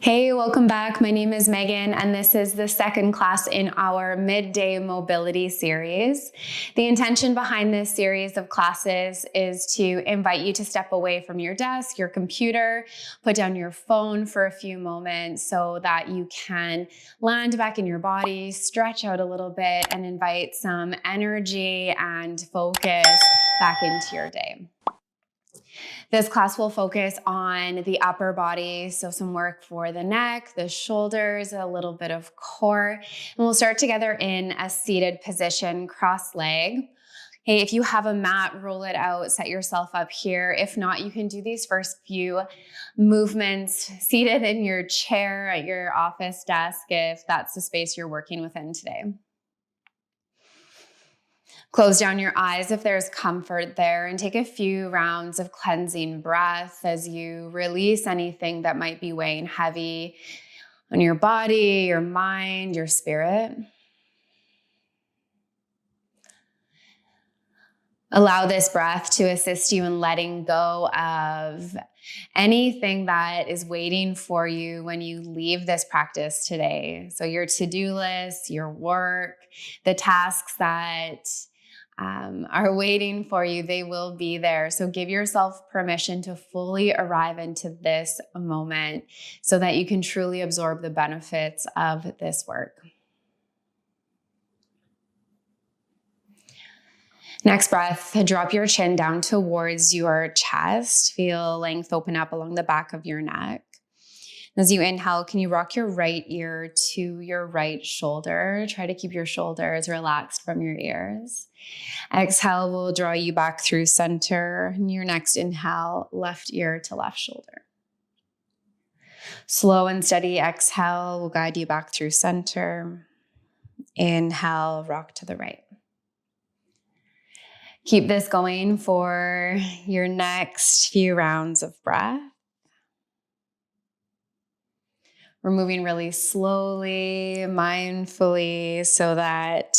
Hey, welcome back. My name is Megan, and this is the second class in our Midday Mobility series. The intention behind this series of classes is to invite you to step away from your desk, your computer, put down your phone for a few moments so that you can land back in your body, stretch out a little bit, and invite some energy and focus back into your day. This class will focus on the upper body, so some work for the neck, the shoulders, a little bit of core, and we'll start together in a seated position, cross-leg. Hey, if you have a mat, roll it out, set yourself up here. If not, you can do these first few movements seated in your chair at your office desk if that's the space you're working within today. Close down your eyes if there's comfort there and take a few rounds of cleansing breath as you release anything that might be weighing heavy on your body, your mind, your spirit. Allow this breath to assist you in letting go of anything that is waiting for you when you leave this practice today. So your to-do list, your work, the tasks that are waiting for you, they will be there. So give yourself permission to fully arrive into this moment so that you can truly absorb the benefits of this work. Next breath, drop your chin down towards your chest. Feel length open up along the back of your neck. As you inhale, can you rock your right ear to your right shoulder? Try to keep your shoulders relaxed from your ears. Exhale will draw you back through center. And your next inhale, left ear to left shoulder. Slow and steady exhale will guide you back through center. Inhale, rock to the right. Keep this going for your next few rounds of breath. We're moving really slowly, mindfully, so that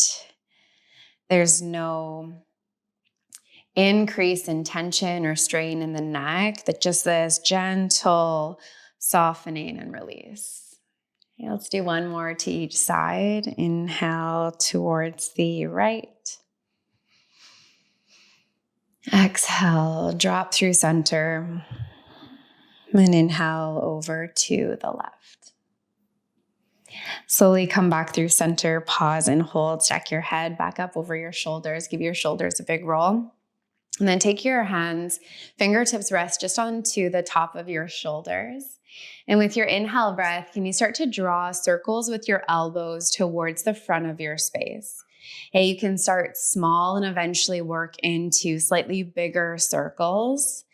there's no increase in tension or strain in the neck, that just this gentle softening and release. Okay, let's do one more to each side. Inhale towards the right. Exhale, drop through center. And inhale over to the left. Slowly come back through center, pause and hold. Stack your head back up over your shoulders. Give your shoulders a big roll. And then take your hands, fingertips rest just onto the top of your shoulders. And with your inhale breath, can you start to draw circles with your elbows towards the front of your space? Hey, you can start small and eventually work into slightly bigger circles.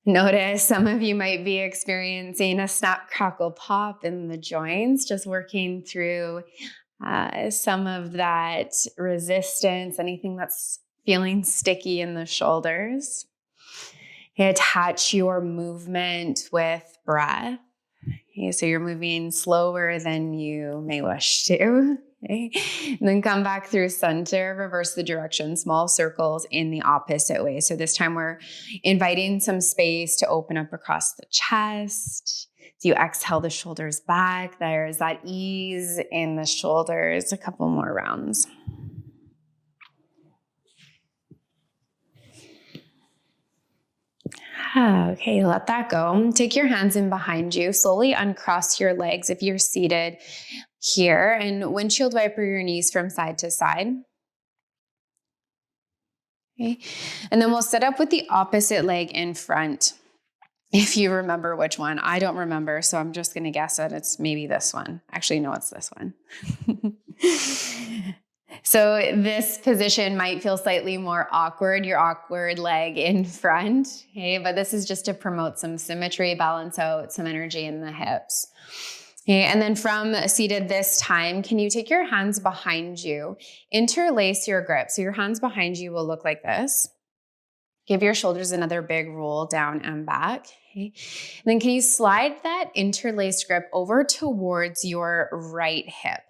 Notice some of you might be experiencing a snap, crackle, pop in the joints, just working through some of that resistance, anything that's feeling sticky in the shoulders. Okay, attach your movement with breath. Okay, so you're moving slower than you may wish to. Okay. And then come back through center, reverse the direction, small circles in the opposite way. So this time we're inviting some space to open up across the chest. So you exhale the shoulders back. There's that ease in the shoulders. A couple more rounds. Okay, let that go. Take your hands in behind you. Slowly uncross your legs if you're seated here, and windshield wiper your knees from side to side. Okay, and then we'll sit up with the opposite leg in front. If you remember which one. I don't remember, so I'm just going to guess that it's maybe this one. Actually, no, it's this one. So this position might feel slightly more awkward, your awkward leg in front, okay? But this is just to promote some symmetry, balance out some energy in the hips. Okay, and then from seated this time, can you take your hands behind you, interlace your grip. So your hands behind you will look like this. Give your shoulders another big roll down and back. Okay. And then can you slide that interlaced grip over towards your right hip?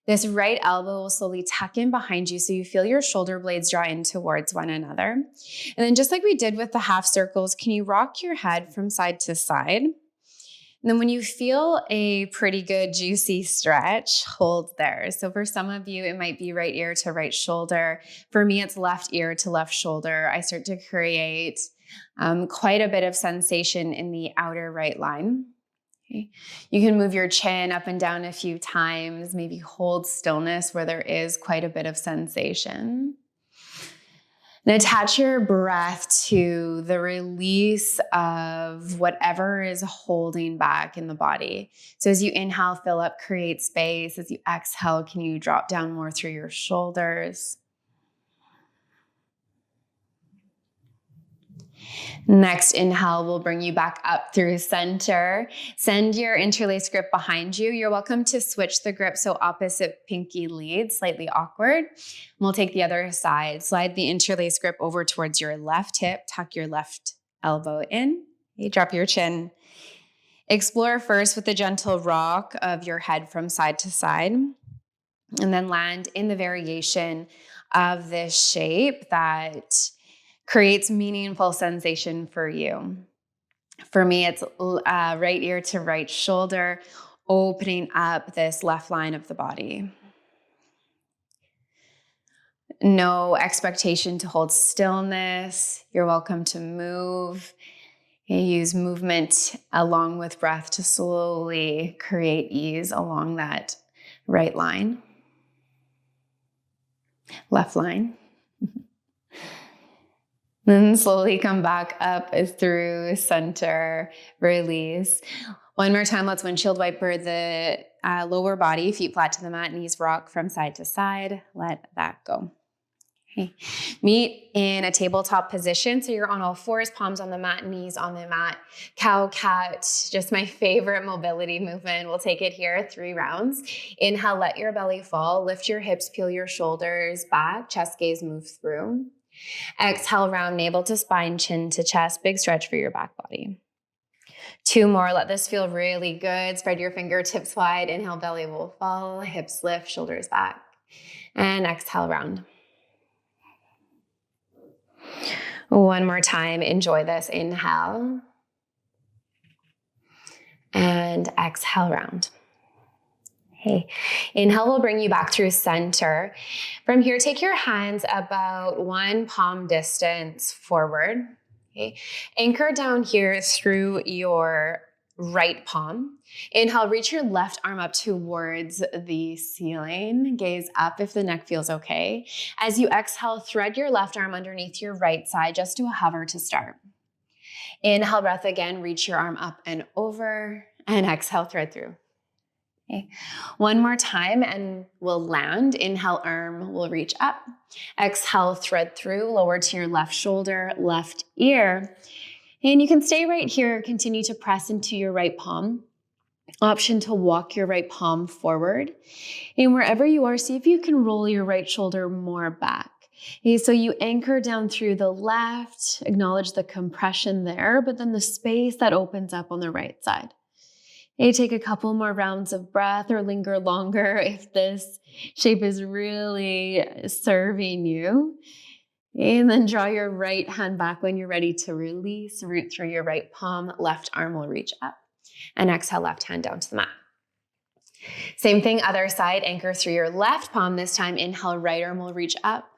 This right elbow will slowly tuck in behind you so you feel your shoulder blades draw in towards one another. And then just like we did with the half circles, can you rock your head from side to side? And then when you feel a pretty good juicy stretch, hold there. So for some of you, it might be right ear to right shoulder. For me, it's left ear to left shoulder. I start to create quite a bit of sensation in the outer right line. Okay. You can move your chin up and down a few times, maybe hold stillness where there is quite a bit of sensation. And attach your breath to the release of whatever is holding back in the body. So as you inhale, fill up, create space. As you exhale, can you drop down more through your shoulders? Next inhale will bring you back up through center. Send your interlace grip behind you. You're welcome to switch the grip so opposite pinky leads, slightly awkward. We'll take the other side. Slide the interlace grip over towards your left hip. Tuck your left elbow in. You drop your chin. Explore first with a gentle rock of your head from side to side, and then land in the variation of this shape that creates meaningful sensation for you. For me, it's right ear to right shoulder, opening up this left line of the body. No expectation to hold stillness. You're welcome to move. You use movement along with breath to slowly create ease along that right line, left line. Then slowly come back up through center, release. One more time, let's windshield wiper the lower body, feet flat to the mat, knees rock from side to side. Let that go. Okay. Meet in a tabletop position. So you're on all fours, palms on the mat, knees on the mat. Cow, cat, just my favorite mobility movement. We'll take it here, 3 rounds. Inhale, let your belly fall. Lift your hips, peel your shoulders back. Chest gaze move through. Exhale, round navel to spine, chin to chest. Big stretch for your back body. 2 more. Let this feel really good. Spread your fingertips wide. Inhale, belly will fall. Hips lift, shoulders back. And exhale, round. One more time. Enjoy this. Inhale. And exhale, round. Okay. Inhale will bring you back through center. From here, take your hands about 1 palm distance forward. Okay. Anchor down here through your right palm. Inhale, reach your left arm up towards the ceiling. Gaze up if the neck feels okay. As you exhale, thread your left arm underneath your right side. Just do a hover to start. Inhale, breath again. Reach your arm up and over. And exhale, thread through. Okay. One more time and we'll land. Inhale, arm will reach up. Exhale, thread through, lower to your left shoulder, left ear. And you can stay right here, continue to press into your right palm. Option to walk your right palm forward. And wherever you are, see if you can roll your right shoulder more back. Okay, so you anchor down through the left, acknowledge the compression there, but then the space that opens up on the right side. You take a couple more rounds of breath or linger longer if this shape is really serving you. And then draw your right hand back when you're ready to release. Root through your right palm, left arm will reach up. And exhale, left hand down to the mat. Same thing, other side, anchor through your left palm. This time, inhale, right arm will reach up.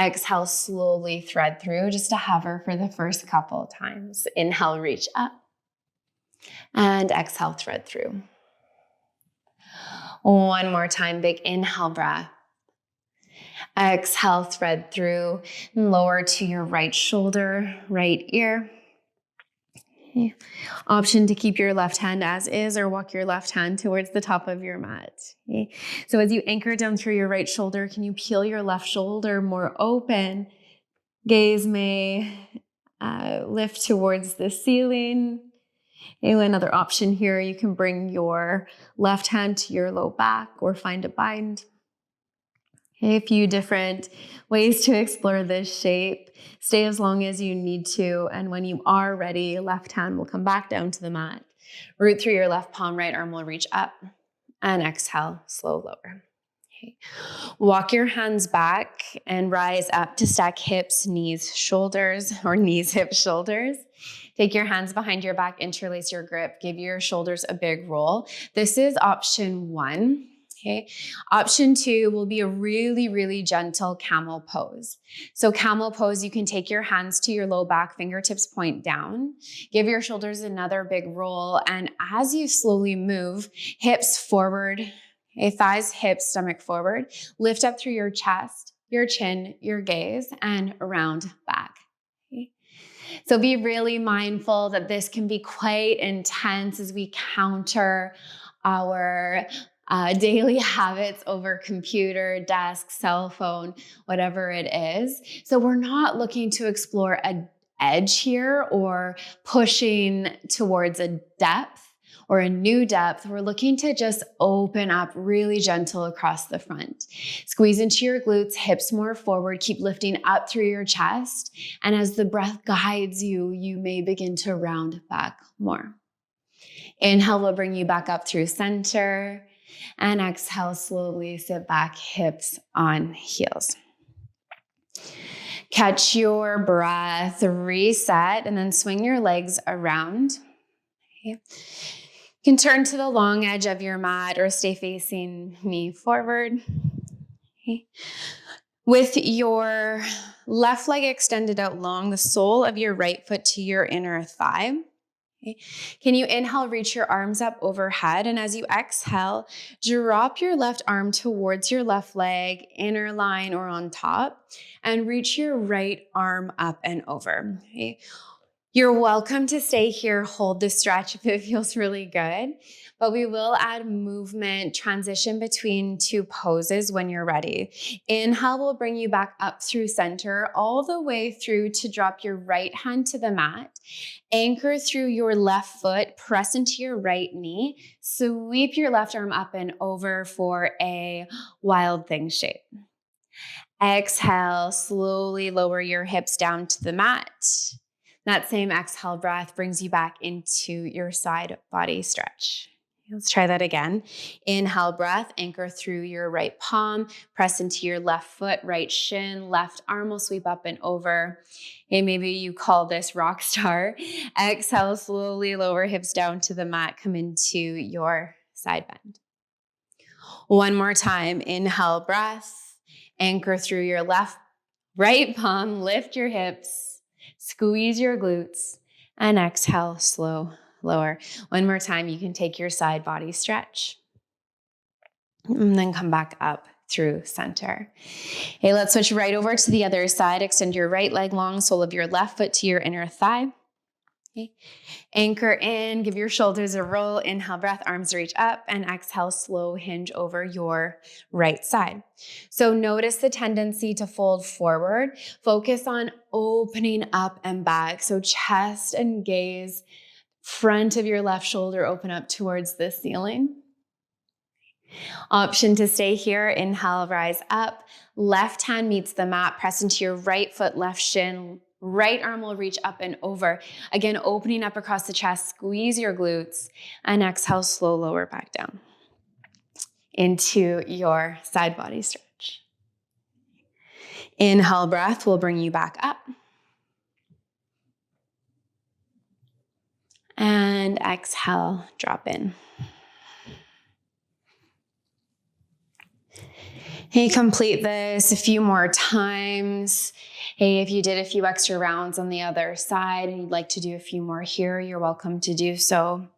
Exhale, slowly thread through, just a hover for the first couple of times. Inhale, reach up. And exhale, thread through. One more time, big inhale breath. Exhale, thread through, lower to your right shoulder, right ear. Okay. Option to keep your left hand as is or walk your left hand towards the top of your mat. Okay. So as you anchor down through your right shoulder, can you peel your left shoulder more open? Gaze may lift towards the ceiling. Another option here, you can bring your left hand to your low back or find a bind. A few different ways to explore this shape. Stay as long as you need to, and when you are ready, left hand will come back down to the mat. Root through your left palm, right arm will reach up, and exhale, slow lower. Okay. Walk your hands back and rise up to stack hips, knees, shoulders, or knees, hips, shoulders. Take your hands behind your back, interlace your grip, give your shoulders a big roll. This is option 1. Okay. Option 2 will be a really, really gentle camel pose. So camel pose, you can take your hands to your low back, fingertips point down, give your shoulders another big roll. And as you slowly move, hips forward, okay, thighs, hips, stomach forward, lift up through your chest, your chin, your gaze, and around back. Okay. So be really mindful that this can be quite intense as we counter our daily habits over computer, desk, cell phone, whatever it is. So we're not looking to explore an edge here or pushing towards a depth or a new depth. We're looking to just open up really gentle across the front. Squeeze into your glutes, hips more forward, keep lifting up through your chest. And as the breath guides you, you may begin to round back more. Inhale will bring you back up through center. And exhale, slowly sit back, hips on heels. Catch your breath, reset, and then swing your legs around. Okay. You can turn to the long edge of your mat or stay facing me forward. Okay. With your left leg extended out long, the sole of your right foot to your inner thigh. Okay. Can you inhale, reach your arms up overhead, and as you exhale, drop your left arm towards your left leg, inner line or on top, and reach your right arm up and over. Okay. You're welcome to stay here, hold the stretch if it feels really good, but we will add movement, transition between two poses when you're ready. Inhale will bring you back up through center, all the way through to drop your right hand to the mat. Anchor through your left foot, press into your right knee, sweep your left arm up and over for a wild thing shape. Exhale, slowly lower your hips down to the mat. That same exhale breath brings you back into your side body stretch. Let's try that again. Inhale breath, anchor through your right palm, press into your left foot, right shin, left arm will sweep up and over. Okay, maybe you call this rock star. Exhale, slowly lower hips down to the mat, come into your side bend. One more time, inhale breath, anchor through your right palm, lift your hips, squeeze your glutes, and exhale, slow, lower. One more time, you can take your side body stretch and then come back up through center. Okay, let's switch right over to the other side. Extend your right leg long, sole of your left foot to your inner thigh. Okay. Anchor in, give your shoulders a roll. Inhale breath, arms reach up, and exhale, slow hinge over your right side. So notice the tendency to fold forward. Focus on opening up and back. So chest and gaze, front of your left shoulder open up towards the ceiling. Option to stay here. Inhale, rise up. Left hand meets the mat. Press into your right foot, left shin. Right arm will reach up and over. Again, opening up across the chest. Squeeze your glutes. And exhale, slow lower back down into your side body stretch. Inhale breath will bring you back up. And exhale, drop in. Hey, complete this a few more times. Hey, if you did a few extra rounds on the other side and you'd like to do a few more here, you're welcome to do so.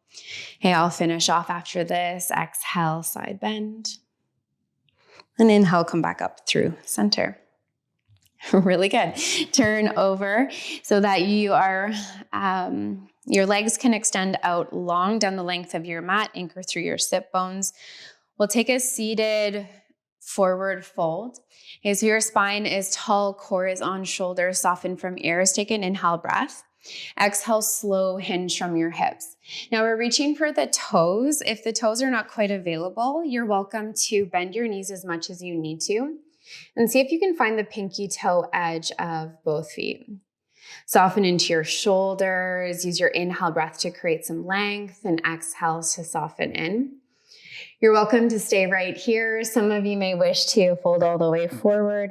Hey, I'll finish off after this. Exhale, side bend. And inhale, come back up through center. Really good. Turn over so that you are, your legs can extend out long down the length of your mat, anchor through your sit bones. We'll take a seated forward fold. Okay, so your spine is tall, core is on, shoulders soften from ears. Take an inhale breath. Exhale, slow hinge from your hips. Now we're reaching for the toes. If the toes are not quite available, you're welcome to bend your knees as much as you need to and see if you can find the pinky toe edge of both feet. Soften into your shoulders. Use your inhale breath to create some length and exhale to soften in. You're welcome to stay right here. Some of you may wish to fold all the way forward.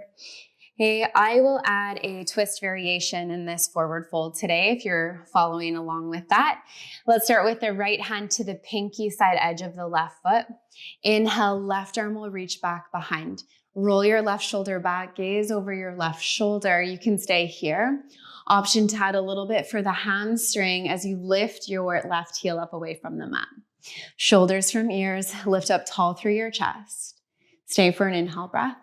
Okay, I will add a twist variation in this forward fold today if you're following along with that. Let's start with the right hand to the pinky side edge of the left foot. Inhale, left arm will reach back behind. Roll your left shoulder back, gaze over your left shoulder. You can stay here. Option to add a little bit for the hamstring as you lift your left heel up away from the mat. Shoulders from ears, lift up tall through your chest. Stay for an inhale breath.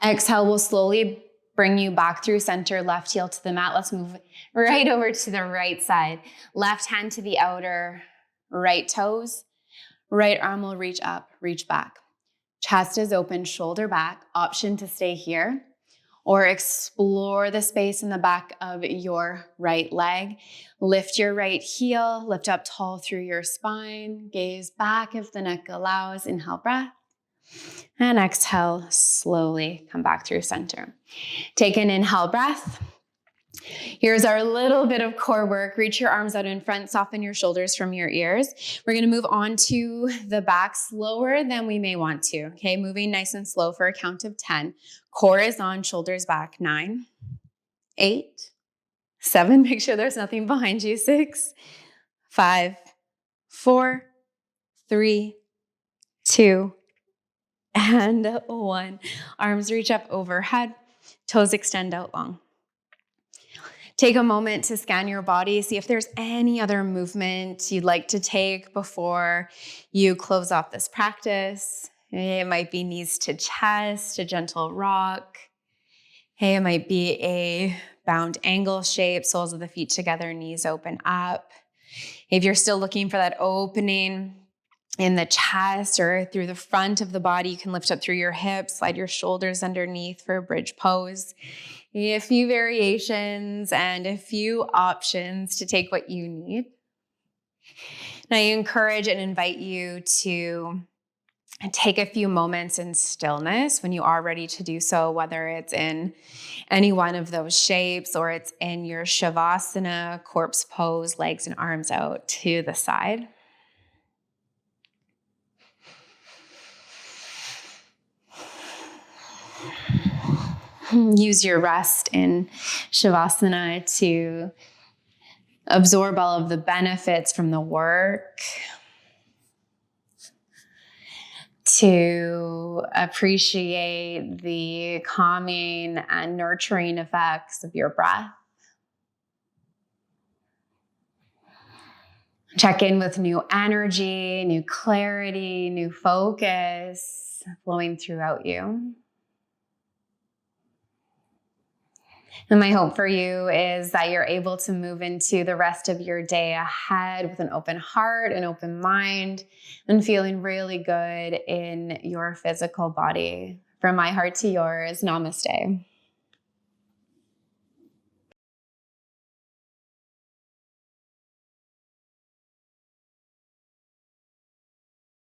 Exhale will slowly bring you back through center, left heel to the mat. Let's move right over to the right side. Left hand to the outer right toes. Right arm will reach up, reach back. Chest is open, shoulder back. Option to stay here or explore the space in the back of your right leg. Lift your right heel, lift up tall through your spine. Gaze back if the neck allows. Inhale, breath. And exhale, slowly come back through center. Take an inhale breath. Here's our little bit of core work. Reach your arms out in front, soften your shoulders from your ears. We're gonna move on to the back slower than we may want to, okay? Moving nice and slow for a count of 10. Core is on, shoulders back. 9, 8, 7, make sure there's nothing behind you. 6, 5, 4, 3, 2, and 1. Arms reach up overhead, toes extend out long. Take a moment to scan your body, see if there's any other movement you'd like to take before you close off this practice. It might be knees to chest, a gentle rock. Hey, it might be a bound angle shape, soles of the feet together, knees open up. If you're still looking for that opening in the chest or through the front of the body, you can lift up through your hips, slide your shoulders underneath for a bridge pose. A few variations and a few options to take what you need. And I encourage and invite you to take a few moments in stillness when you are ready to do so, whether it's in any one of those shapes or it's in your Shavasana, corpse pose, legs and arms out to the side. Use your rest in Shavasana to absorb all of the benefits from the work, to appreciate the calming and nurturing effects of your breath. Check in with new energy, new clarity, new focus flowing throughout you. And my hope for you is that you're able to move into the rest of your day ahead with an open heart, an open mind, and feeling really good in your physical body. From my heart to yours, namaste.